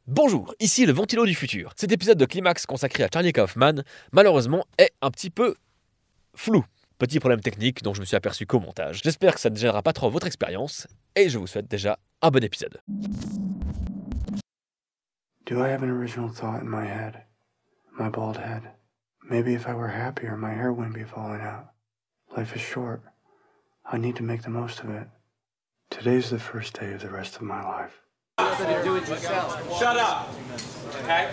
Bonjour, ici le Ventilo du futur. Cet épisode de Climax consacré à Charlie Kaufman, malheureusement, est un petit peu flou. Petit problème technique dont je me suis aperçu qu'au montage. J'espère que ça ne gênera pas trop votre expérience, et je vous souhaite déjà un bon épisode. Do I have an original thought in my head? My bald head. Maybe if I were happier, my hair wouldn't be falling out. Life is short. I need to make the most of it. Today's the first day of the rest of my life. Shut up! Okay?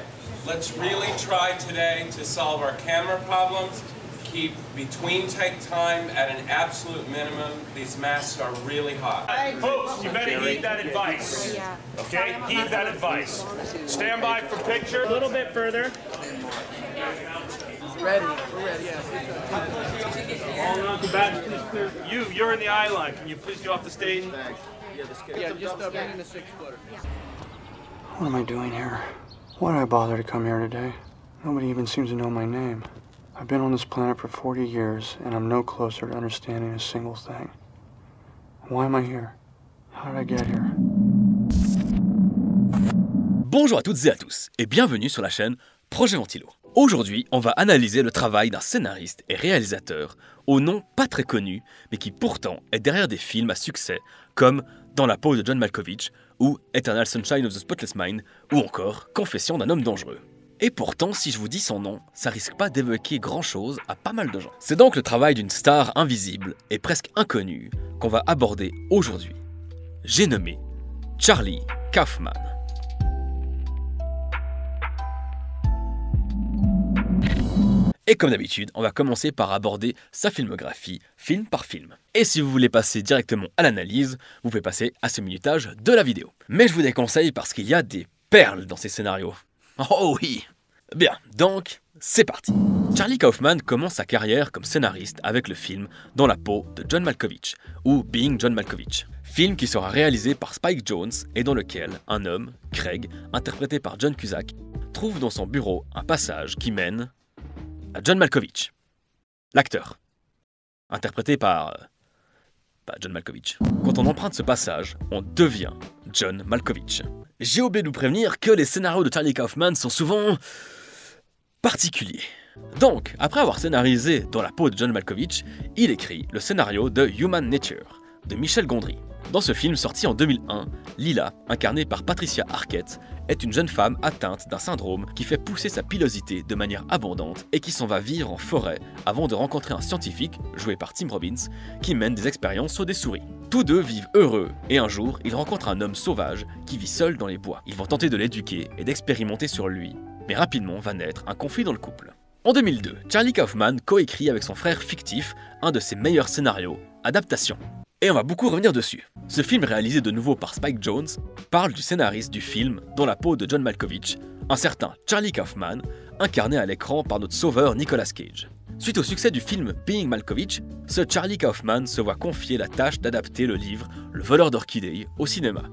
Let's really try today to solve our camera problems. Keep between take time at an absolute minimum. These masks are really hot. Folks, you better heed that advice. Okay? Heed that advice. Stand by for picture. A little bit further. Ready. We're ready, yeah. All on combatants, please clear. You're in the eye line. Can you please get off the stage? Yeah, just bring in the 6-footer. What am I doing here? Why did I bother to come here today? Nobody even seems to know my name. I've been on this planet for 40 years, and I'm no closer to understanding a single thing. Why am I here? How did I get here? Bonjour à toutes et à tous, et bienvenue sur la chaîne Projet Ventilo. Aujourd'hui, on va analyser le travail d'un scénariste et réalisateur au nom pas très connu, mais qui pourtant est derrière des films à succès comme Dans la peau de John Malkovich, ou Eternal Sunshine of the Spotless Mind, ou encore Confession d'un homme dangereux. Et pourtant, si je vous dis son nom, ça risque pas d'évoquer grand chose à pas mal de gens. C'est donc le travail d'une star invisible et presque inconnue qu'on va aborder aujourd'hui. J'ai nommé Charlie Kaufman. Et comme d'habitude, on va commencer par aborder sa filmographie, film par film. Et si vous voulez passer directement à l'analyse, vous pouvez passer à ce minutage de la vidéo. Mais je vous déconseille parce qu'il y a des perles dans ces scénarios. Oh oui! Bien, donc, c'est parti. Charlie Kaufman commence sa carrière comme scénariste avec le film Dans la peau de John Malkovich, ou Being John Malkovich. Film qui sera réalisé par Spike Jonze et dans lequel un homme, Craig, interprété par John Cusack, trouve dans son bureau un passage qui mène à John Malkovich, l'acteur, interprété par John Malkovich. Quand on emprunte ce passage, on devient John Malkovich. J'ai oublié de vous prévenir que les scénarios de Charlie Kaufman sont souvent particuliers. Donc, après avoir scénarisé Dans la peau de John Malkovich, il écrit le scénario de Human Nature, de Michel Gondry. Dans ce film sorti en 2001, Lila, incarnée par Patricia Arquette, est une jeune femme atteinte d'un syndrome qui fait pousser sa pilosité de manière abondante et qui s'en va vivre en forêt avant de rencontrer un scientifique, joué par Tim Robbins, qui mène des expériences sur des souris. Tous deux vivent heureux et un jour, ils rencontrent un homme sauvage qui vit seul dans les bois. Ils vont tenter de l'éduquer et d'expérimenter sur lui, mais rapidement va naître un conflit dans le couple. En 2002, Charlie Kaufman coécrit avec son frère fictif un de ses meilleurs scénarios, Adaptation. Et on va beaucoup revenir dessus. Ce film réalisé de nouveau par Spike Jonze parle du scénariste du film Dans la peau de John Malkovich, un certain Charlie Kaufman, incarné à l'écran par notre sauveur Nicolas Cage. Suite au succès du film Being Malkovich, ce Charlie Kaufman se voit confier la tâche d'adapter le livre Le voleur d'orchidées au cinéma.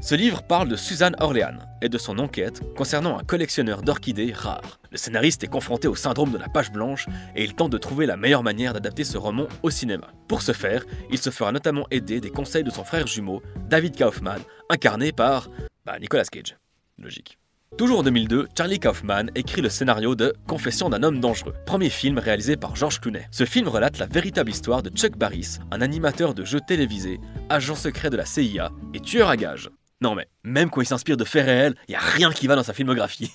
Ce livre parle de Suzanne Orlean et de son enquête concernant un collectionneur d'orchidées rares. Le scénariste est confronté au syndrome de la page blanche et il tente de trouver la meilleure manière d'adapter ce roman au cinéma. Pour ce faire, il se fera notamment aider des conseils de son frère jumeau, David Kaufman, incarné par Nicolas Cage. Logique. Toujours en 2002, Charlie Kaufman écrit le scénario de Confession d'un homme dangereux, premier film réalisé par George Clooney. Ce film relate la véritable histoire de Chuck Barris, un animateur de jeux télévisés, agent secret de la CIA et tueur à gages. Non mais, même quand il s'inspire de faits réels, y a rien qui va dans sa filmographie.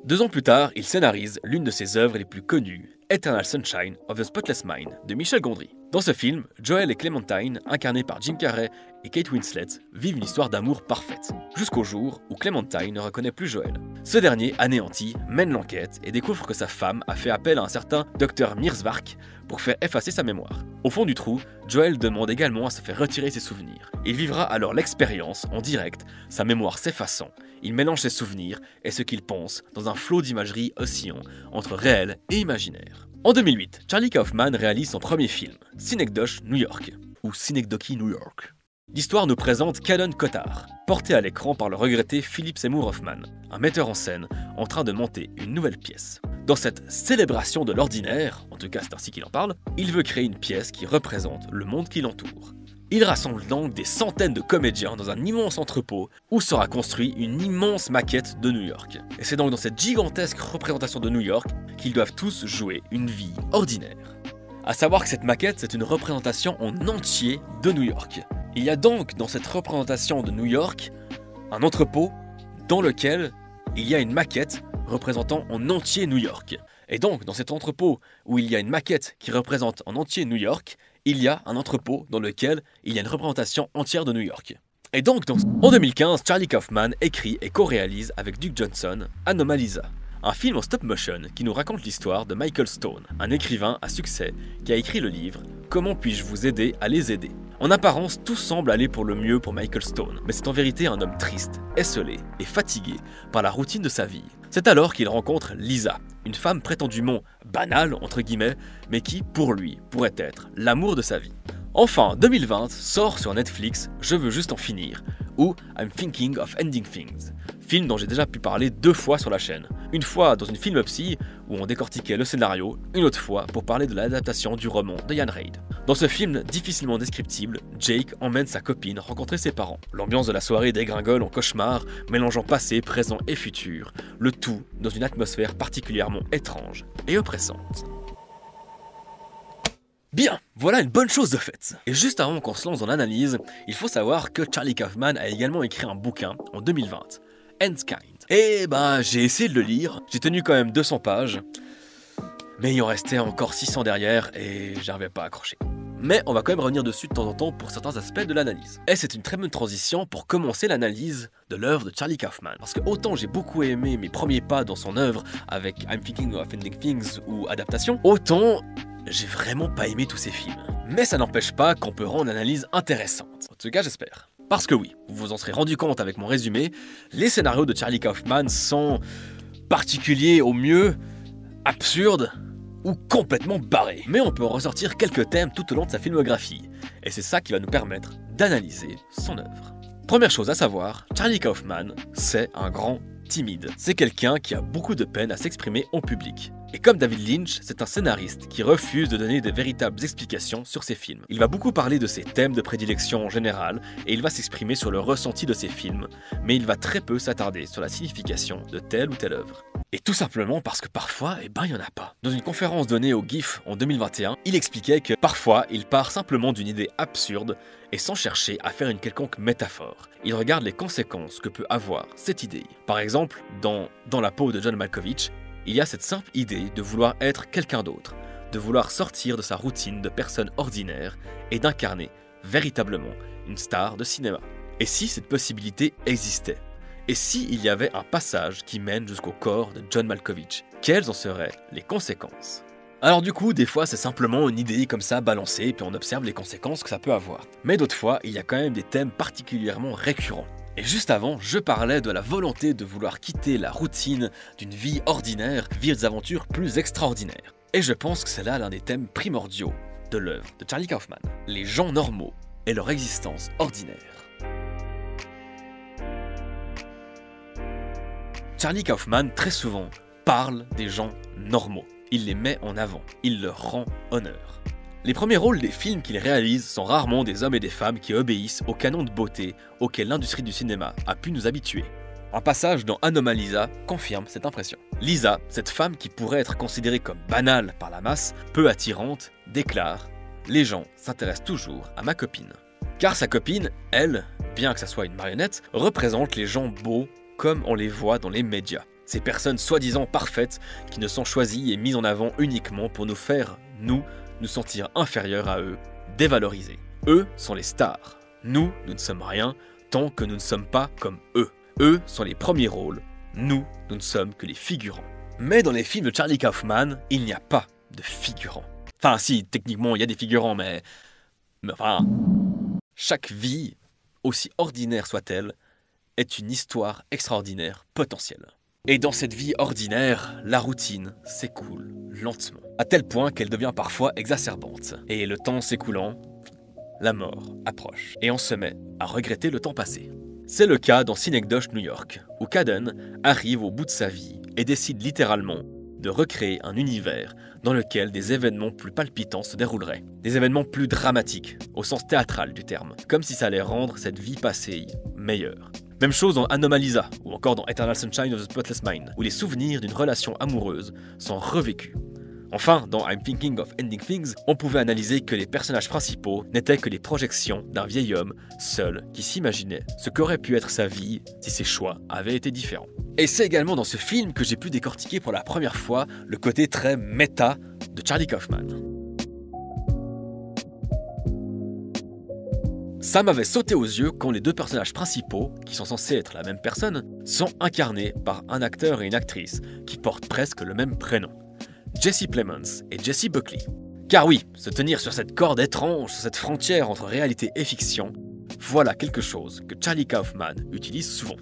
2 ans plus tard, il scénarise l'une de ses œuvres les plus connues, Eternal Sunshine of the Spotless Mind, de Michel Gondry. Dans ce film, Joel et Clementine, incarnés par Jim Carrey et Kate Winslet, vivent une histoire d'amour parfaite, jusqu'au jour où Clementine ne reconnaît plus Joel. Ce dernier, anéanti, mène l'enquête et découvre que sa femme a fait appel à un certain Dr Mierzwark pour faire effacer sa mémoire. Au fond du trou, Joel demande également à se faire retirer ses souvenirs. Il vivra alors l'expérience en direct, sa mémoire s'effaçant. Il mélange ses souvenirs et ce qu'il pense dans un flot d'imagerie oscillant entre réel et imaginaire. En 2008, Charlie Kaufman réalise son premier film, Synecdoche New York, ou Synecdoche New York. L'histoire nous présente Callan Cotard, porté à l'écran par le regretté Philip Seymour Hoffman, un metteur en scène en train de monter une nouvelle pièce. Dans cette célébration de l'ordinaire, en tout cas c'est ainsi qu'il en parle, il veut créer une pièce qui représente le monde qui l'entoure. Il rassemble donc des centaines de comédiens dans un immense entrepôt où sera construit une immense maquette de New York. Et c'est donc dans cette gigantesque représentation de New York qu'ils doivent tous jouer une vie ordinaire. A savoir que cette maquette, c'est une représentation en entier de New York. Il y a donc dans cette représentation de New York un entrepôt dans lequel il y a une maquette représentant en entier New York. Et donc, dans cet entrepôt où il y a une maquette qui représente en entier New York, il y a un entrepôt dans lequel il y a une représentation entière de New York. Et donc, en 2015, Charlie Kaufman écrit et co-réalise avec Duke Johnson Anomalisa, un film en stop-motion qui nous raconte l'histoire de Michael Stone, un écrivain à succès qui a écrit le livre « Comment puis-je vous aider à les aider ?» En apparence, tout semble aller pour le mieux pour Michael Stone, mais c'est en vérité un homme triste, esseulé et fatigué par la routine de sa vie. C'est alors qu'il rencontre Lisa, une femme prétendument banale, entre guillemets, mais qui, pour lui, pourrait être l'amour de sa vie. Enfin, 2020 sort sur Netflix Je veux juste en finir, ou I'm Thinking of Ending Things, film dont j'ai déjà pu parler 2 fois sur la chaîne. Une fois dans une filmopsie où on décortiquait le scénario, une autre fois pour parler de l'adaptation du roman de Ian Reid. Dans ce film difficilement descriptible, Jake emmène sa copine rencontrer ses parents. L'ambiance de la soirée dégringole en cauchemar, mélangeant passé, présent et futur, le tout dans une atmosphère particulièrement étrange et oppressante. Bien, voilà une bonne chose de faite. Et juste avant qu'on se lance dans l'analyse, il faut savoir que Charlie Kaufman a également écrit un bouquin en 2020, Endkind. Et j'ai essayé de le lire, j'ai tenu quand même 200 pages, mais il en restait encore 600 derrière et j'arrivais pas à accrocher. Mais on va quand même revenir dessus de temps en temps pour certains aspects de l'analyse. Et c'est une très bonne transition pour commencer l'analyse de l'œuvre de Charlie Kaufman. Parce que autant j'ai beaucoup aimé mes premiers pas dans son œuvre avec I'm Thinking of Ending Things ou Adaptation, autant j'ai vraiment pas aimé tous ces films. Mais ça n'empêche pas qu'on peut rendre l'analyse intéressante. En tout cas, j'espère. Parce que oui, vous vous en serez rendu compte avec mon résumé, les scénarios de Charlie Kaufman sont particuliers au mieux, absurdes ou complètement barrés. Mais on peut en ressortir quelques thèmes tout au long de sa filmographie. Et c'est ça qui va nous permettre d'analyser son œuvre. Première chose à savoir, Charlie Kaufman, c'est un grand timide. C'est quelqu'un qui a beaucoup de peine à s'exprimer en public. Et comme David Lynch, c'est un scénariste qui refuse de donner de véritables explications sur ses films. Il va beaucoup parler de ses thèmes de prédilection en général, et il va s'exprimer sur le ressenti de ses films, mais il va très peu s'attarder sur la signification de telle ou telle œuvre. Et tout simplement parce que parfois, il n'y en a pas. Dans une conférence donnée au GIF en 2021, il expliquait que parfois, il part simplement d'une idée absurde et sans chercher à faire une quelconque métaphore. Il regarde les conséquences que peut avoir cette idée. Par exemple, dans la peau de John Malkovich, il y a cette simple idée de vouloir être quelqu'un d'autre, de vouloir sortir de sa routine de personne ordinaire et d'incarner véritablement une star de cinéma. Et si cette possibilité existait? Et si il y avait un passage qui mène jusqu'au corps de John Malkovich? Quelles en seraient les conséquences? Alors du coup, des fois c'est simplement une idée comme ça balancée et puis on observe les conséquences que ça peut avoir. Mais d'autres fois, il y a quand même des thèmes particulièrement récurrents. Et juste avant, je parlais de la volonté de vouloir quitter la routine d'une vie ordinaire, vivre des aventures plus extraordinaires. Et je pense que c'est là l'un des thèmes primordiaux de l'œuvre de Charlie Kaufman. Les gens normaux et leur existence ordinaire. Charlie Kaufman, très souvent, parle des gens normaux. Il les met en avant, il leur rend honneur. Les premiers rôles des films qu'il réalise sont rarement des hommes et des femmes qui obéissent au canon de beauté auquel l'industrie du cinéma a pu nous habituer. Un passage dans Anomalisa confirme cette impression. Lisa, cette femme qui pourrait être considérée comme banale par la masse, peu attirante, déclare « Les gens s'intéressent toujours à ma copine ». Car sa copine, elle, bien que ça soit une marionnette, représente les gens beaux comme on les voit dans les médias. Ces personnes soi-disant parfaites qui ne sont choisies et mises en avant uniquement pour nous faire, nous sentir inférieurs à eux, dévalorisés. Eux sont les stars. Nous ne sommes rien tant que nous ne sommes pas comme eux. Eux sont les premiers rôles. Nous ne sommes que les figurants. Mais dans les films de Charlie Kaufman, il n'y a pas de figurants. Enfin si, techniquement il y a des figurants, mais enfin... Chaque vie, aussi ordinaire soit-elle, est une histoire extraordinaire potentielle. Et dans cette vie ordinaire, la routine s'écoule lentement, à tel point qu'elle devient parfois exacerbante. Et le temps s'écoulant, la mort approche, et on se met à regretter le temps passé. C'est le cas dans Synecdoche, New York, où Cadden arrive au bout de sa vie et décide littéralement de recréer un univers dans lequel des événements plus palpitants se dérouleraient. Des événements plus dramatiques, au sens théâtral du terme, comme si ça allait rendre cette vie passée meilleure. Même chose dans Anomalisa, ou encore dans Eternal Sunshine of the Spotless Mind, où les souvenirs d'une relation amoureuse sont revécus. Enfin, dans I'm Thinking of Ending Things, on pouvait analyser que les personnages principaux n'étaient que les projections d'un vieil homme seul qui s'imaginait ce qu'aurait pu être sa vie si ses choix avaient été différents. Et c'est également dans ce film que j'ai pu décortiquer pour la première fois le côté très méta de Charlie Kaufman. Ça m'avait sauté aux yeux quand les deux personnages principaux, qui sont censés être la même personne, sont incarnés par un acteur et une actrice qui portent presque le même prénom. Jesse Plemons et Jessie Buckley. Car oui, se tenir sur cette corde étrange, sur cette frontière entre réalité et fiction, voilà quelque chose que Charlie Kaufman utilise souvent.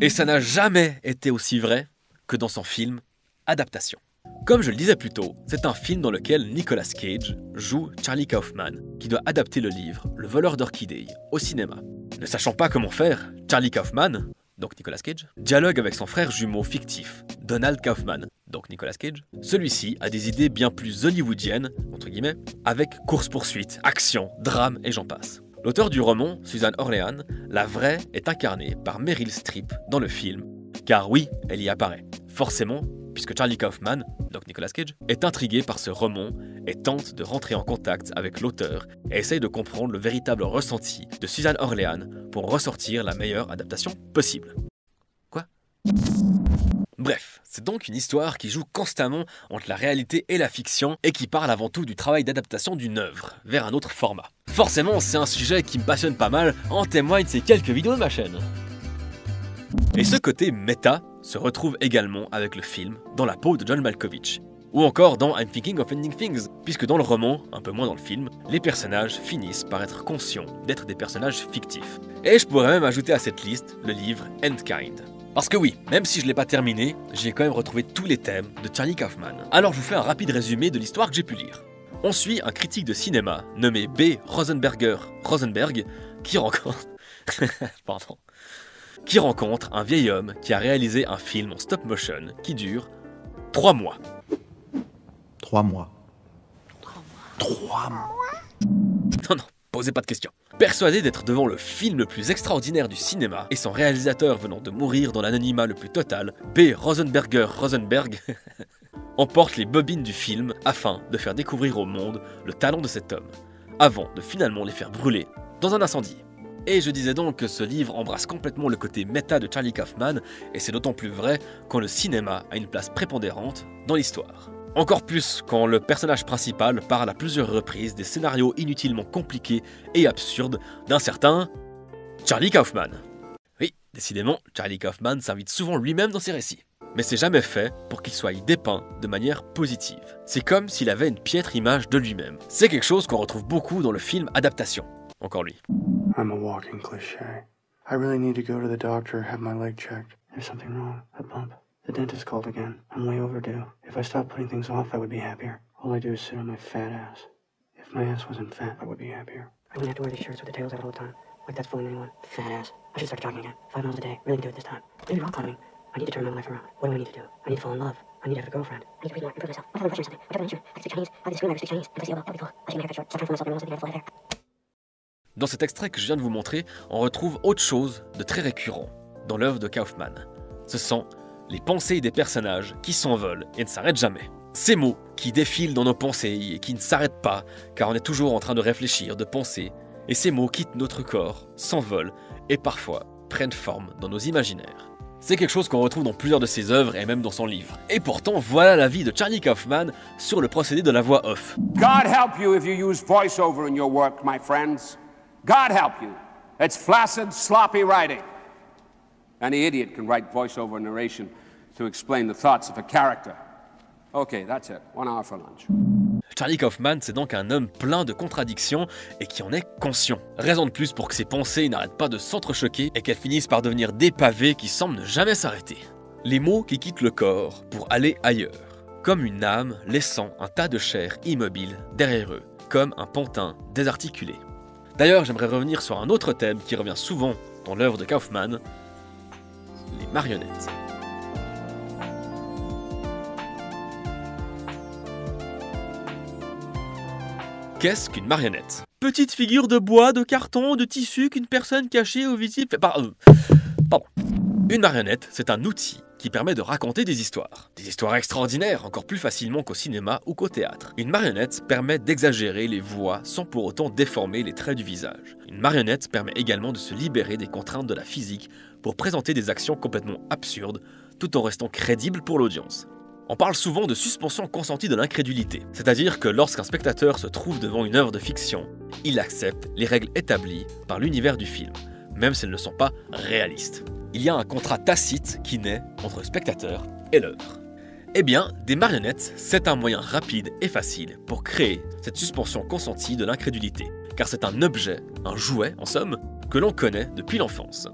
Et ça n'a jamais été aussi vrai que dans son film Adaptation. Comme je le disais plus tôt, c'est un film dans lequel Nicolas Cage joue Charlie Kaufman, qui doit adapter le livre Le voleur d'orchidées au cinéma. Ne sachant pas comment faire, Charlie Kaufman, donc Nicolas Cage, dialogue avec son frère jumeau fictif, Donald Kaufman, donc Nicolas Cage. Celui-ci a des idées bien plus hollywoodiennes, entre guillemets, avec course-poursuite, action, drame et j'en passe. L'auteur du roman, Suzanne Orlean, la vraie est incarnée par Meryl Streep dans le film, car oui, elle y apparaît. Forcément, puisque Charlie Kaufman, donc Nicolas Cage, est intrigué par ce roman et tente de rentrer en contact avec l'auteur et essaye de comprendre le véritable ressenti de Suzanne Orlean pour ressortir la meilleure adaptation possible. Quoi ? Bref, c'est donc une histoire qui joue constamment entre la réalité et la fiction et qui parle avant tout du travail d'adaptation d'une œuvre vers un autre format. Forcément, c'est un sujet qui me passionne pas mal, en témoignent ces quelques vidéos de ma chaîne. Et ce côté méta se retrouve également avec le film Dans la peau de John Malkovich, ou encore dans I'm Thinking of Ending Things, puisque dans le roman, un peu moins dans le film, les personnages finissent par être conscients d'être des personnages fictifs. Et je pourrais même ajouter à cette liste le livre Endkind. Parce que oui, même si je ne l'ai pas terminé, j'ai quand même retrouvé tous les thèmes de Charlie Kaufman. Alors je vous fais un rapide résumé de l'histoire que j'ai pu lire. On suit un critique de cinéma nommé B. Rosenberg qui rencontre... Pardon. Qui rencontre un vieil homme qui a réalisé un film en stop motion qui dure 3 mois. 3 mois. 3 mois. Non, posez pas de questions. Persuadé d'être devant le film le plus extraordinaire du cinéma et son réalisateur venant de mourir dans l'anonymat le plus total, B. Rosenberg emporte les bobines du film afin de faire découvrir au monde le talent de cet homme, avant de finalement les faire brûler dans un incendie. Et je disais donc que ce livre embrasse complètement le côté méta de Charlie Kaufman, et c'est d'autant plus vrai quand le cinéma a une place prépondérante dans l'histoire. Encore plus quand le personnage principal parle à plusieurs reprises des scénarios inutilement compliqués et absurdes d'un certain Charlie Kaufman. Oui, décidément, Charlie Kaufman s'invite souvent lui-même dans ses récits. Mais c'est jamais fait pour qu'il soit dépeint de manière positive. C'est comme s'il avait une piètre image de lui-même. C'est quelque chose qu'on retrouve beaucoup dans le film Adaptation. Encore lui. I'm a walking cliché. I really need to go to the doctor, have my leg checked. There's something wrong. A bump. The dentist called again. I'm way overdue. If I stopped putting things off, I would be happier. All I do is sit on my fat ass. If my ass wasn't fat, I would be happier. I wouldn't have to wear these shirts with the tails out all the time. Like that's fooling anyone. Fat ass. I should start jogging again. 5 miles a day. Really do it this time. Maybe rock climbing. I need to turn my life around. What do I need to do? I need to fall in love. I need to have a girlfriend. I need to read more, improve myself. What if I'm impressing something? What if I'm insurance? I can speak Chinese. I can scream, I can speak Chinese. I can see about. That'd be cool. I should get my haircut short. Stop trying for myself. Everyone else thinking I have full hair. Dans cet extrait que je viens de vous montrer, on retrouve autre chose de très récurrent dans l'œuvre de Kaufman. Ce sont les pensées des personnages qui s'envolent et ne s'arrêtent jamais. Ces mots qui défilent dans nos pensées et qui ne s'arrêtent pas, car on est toujours en train de réfléchir, de penser, et ces mots quittent notre corps, s'envolent et parfois prennent forme dans nos imaginaires. C'est quelque chose qu'on retrouve dans plusieurs de ses œuvres et même dans son livre. Et pourtant, voilà l'avis de Charlie Kaufman sur le procédé de la voix off. God help you if you use voiceover in your work, my friends. God help you. It's flaccid, sloppy writing. Any idiot can write voiceover narration to explain the thoughts of a character. Okay, that's it. 1 hour for lunch. Charlie Kaufman, c'est donc un homme plein de contradictions et qui en est conscient. Raison de plus pour que ses pensées n'arrêtent pas de s'entrechoquer et qu'elles finissent par devenir des pavés qui semblent ne jamais s'arrêter. Les mots qui quittent le corps pour aller ailleurs, comme une âme laissant un tas de chair immobile derrière eux, comme un pantin désarticulé. D'ailleurs, j'aimerais revenir sur un autre thème qui revient souvent dans l'œuvre de Kaufman, les marionnettes. Qu'est-ce qu'une marionnette? Petite figure de bois, de carton, de tissu qu'une personne cachée ou visible... Pardon. Une marionnette, c'est un outil qui permet de raconter des histoires. Des histoires extraordinaires, encore plus facilement qu'au cinéma ou qu'au théâtre. Une marionnette permet d'exagérer les voix sans pour autant déformer les traits du visage. Une marionnette permet également de se libérer des contraintes de la physique pour présenter des actions complètement absurdes, tout en restant crédible pour l'audience. On parle souvent de suspension consentie de l'incrédulité, c'est-à-dire que lorsqu'un spectateur se trouve devant une œuvre de fiction, il accepte les règles établies par l'univers du film, même si elles ne sont pas réalistes. Il y a un contrat tacite qui naît entre le spectateur et l'œuvre. Eh bien, des marionnettes, c'est un moyen rapide et facile pour créer cette suspension consentie de l'incrédulité, car c'est un objet, un jouet en somme, que l'on connaît depuis l'enfance.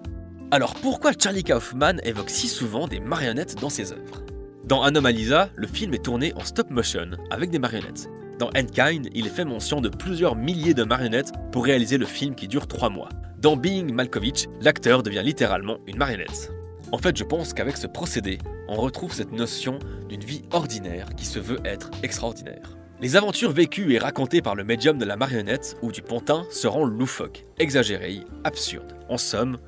Alors pourquoi Charlie Kaufman évoque si souvent des marionnettes dans ses œuvres? Dans Anomalisa, le film est tourné en stop motion avec des marionnettes. Dans Endkind, il est fait mention de plusieurs milliers de marionnettes pour réaliser le film qui dure 3 mois. Dans Being Malkovich, l'acteur devient littéralement une marionnette. En fait, je pense qu'avec ce procédé, on retrouve cette notion d'une vie ordinaire qui se veut être extraordinaire. Les aventures vécues et racontées par le médium de la marionnette ou du pantin seront loufoques, exagérées, absurdes, en somme,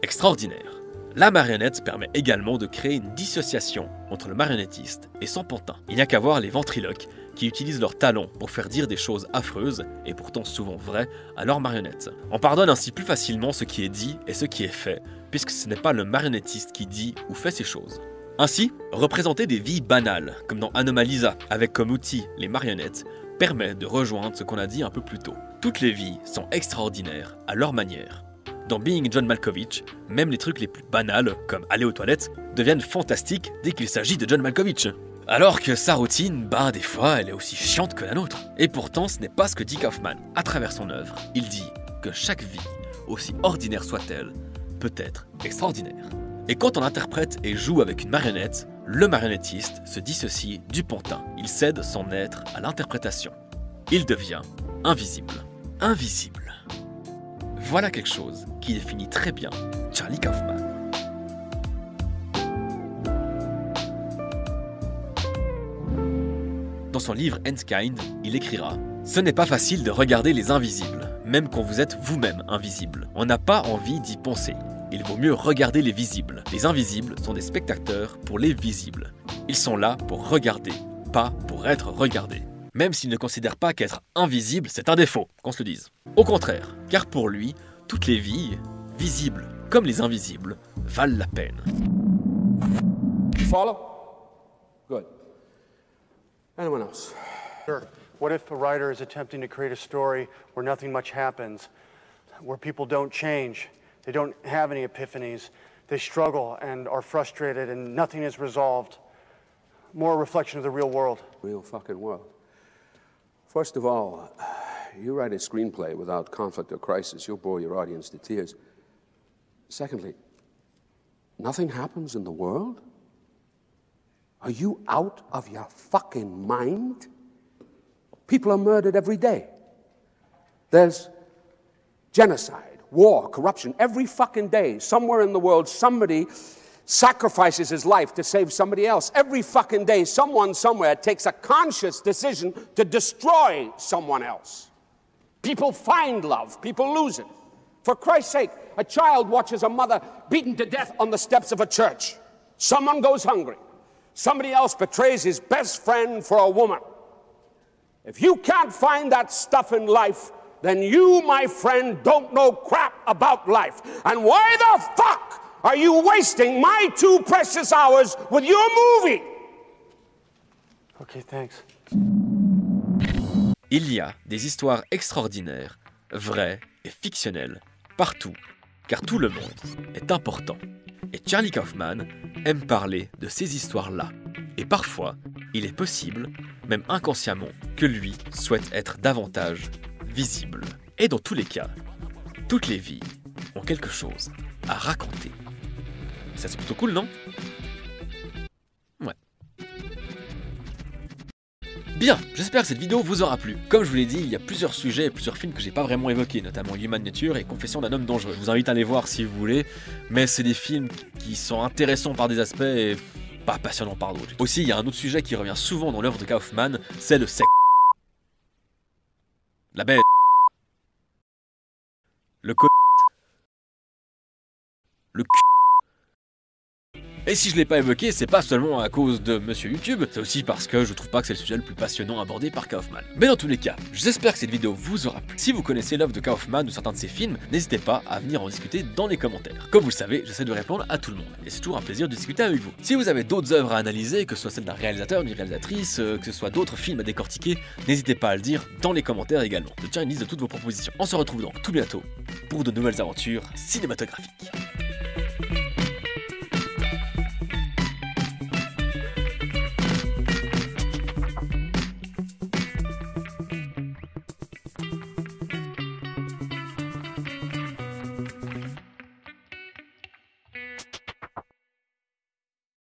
extraordinaires. La marionnette permet également de créer une dissociation entre le marionnettiste et son pantin. Il n'y a qu'à voir les ventriloques qui utilisent leurs talons pour faire dire des choses affreuses, et pourtant souvent vraies, à leurs marionnettes. On pardonne ainsi plus facilement ce qui est dit et ce qui est fait, puisque ce n'est pas le marionnettiste qui dit ou fait ces choses. Ainsi, représenter des vies banales, comme dans Anomalisa, avec comme outil les marionnettes, permet de rejoindre ce qu'on a dit un peu plus tôt. Toutes les vies sont extraordinaires à leur manière. Dans Being John Malkovich, même les trucs les plus banals, comme aller aux toilettes, deviennent fantastiques dès qu'il s'agit de John Malkovich. Alors que sa routine, des fois, elle est aussi chiante que la nôtre. Et pourtant, ce n'est pas ce que dit Kaufman à travers son œuvre. Il dit que chaque vie, aussi ordinaire soit-elle, peut être extraordinaire. Et quand on interprète et joue avec une marionnette, le marionnettiste se dissocie du pantin. Il cède son être à l'interprétation. Il devient invisible. Invisible. Voilà quelque chose qui définit très bien Charlie Kaufman. Dans son livre Endkind, il écrira « Ce n'est pas facile de regarder les invisibles, même quand vous êtes vous-même invisible. On n'a pas envie d'y penser. Il vaut mieux regarder les visibles. Les invisibles sont des spectateurs pour les visibles. Ils sont là pour regarder, pas pour être regardés. Même s'il ne considère pas qu'être invisible, c'est un défaut, qu'on se le dise. Au contraire, car pour lui, toutes les vies, visibles comme les invisibles, valent la peine. » Follow? Good. Anyone else? Sure. What if a writer is attempting to create a story where nothing much happens, where people don't change, they don't have any epiphanies, they struggle and are frustrated and nothing is resolved? More a reflection of the real world. Real fucking world. First of all, you write a screenplay without conflict or crisis, you'll bore your audience to tears. Secondly, nothing happens in the world? Are you out of your fucking mind? People are murdered every day. There's genocide, war, corruption. Every fucking day, somewhere in the world, somebody sacrifices his life to save somebody else. Every fucking day, someone somewhere takes a conscious decision to destroy someone else. People find love, people lose it. For Christ's sake, a child watches a mother beaten to death on the steps of a church. Someone goes hungry. Somebody else betrays his best friend for a woman. If you can't find that stuff in life, then you, my friend, don't know crap about life. And why the fuck are you wasting my 2 precious hours with your movie? Okay, thanks. Il y a des histoires extraordinaires, vraies et fictionnelles, partout, car tout le monde est important. Et Charlie Kaufman aime parler de ces histoires-là. Et parfois, il est possible, même inconsciemment, que lui souhaite être davantage visible. Et dans tous les cas, toutes les vies ont quelque chose à raconter. Ça, c'est plutôt cool, non? Ouais. Bien, j'espère que cette vidéo vous aura plu. Comme je vous l'ai dit, il y a plusieurs sujets et plusieurs films que j'ai pas vraiment évoqués, notamment Human Nature et Confession d'un homme dangereux. Je vous invite à les voir si vous voulez, mais c'est des films qui sont intéressants par des aspects et pas passionnants par d'autres. Aussi, il y a un autre sujet qui revient souvent dans l'œuvre de Kaufman, c'est le sexe. la bête, le co... le cul. Et si je l'ai pas évoqué, c'est pas seulement à cause de Monsieur YouTube, c'est aussi parce que je trouve pas que c'est le sujet le plus passionnant abordé par Kaufman. Mais dans tous les cas, j'espère que cette vidéo vous aura plu. Si vous connaissez l'œuvre de Kaufman ou certains de ses films, n'hésitez pas à venir en discuter dans les commentaires. Comme vous le savez, j'essaie de répondre à tout le monde, et c'est toujours un plaisir de discuter avec vous. Si vous avez d'autres œuvres à analyser, que ce soit celle d'un réalisateur, d'une réalisatrice, que ce soit d'autres films à décortiquer, n'hésitez pas à le dire dans les commentaires également. Je tiens une liste de toutes vos propositions. On se retrouve donc tout bientôt pour de nouvelles aventures cinématographiques.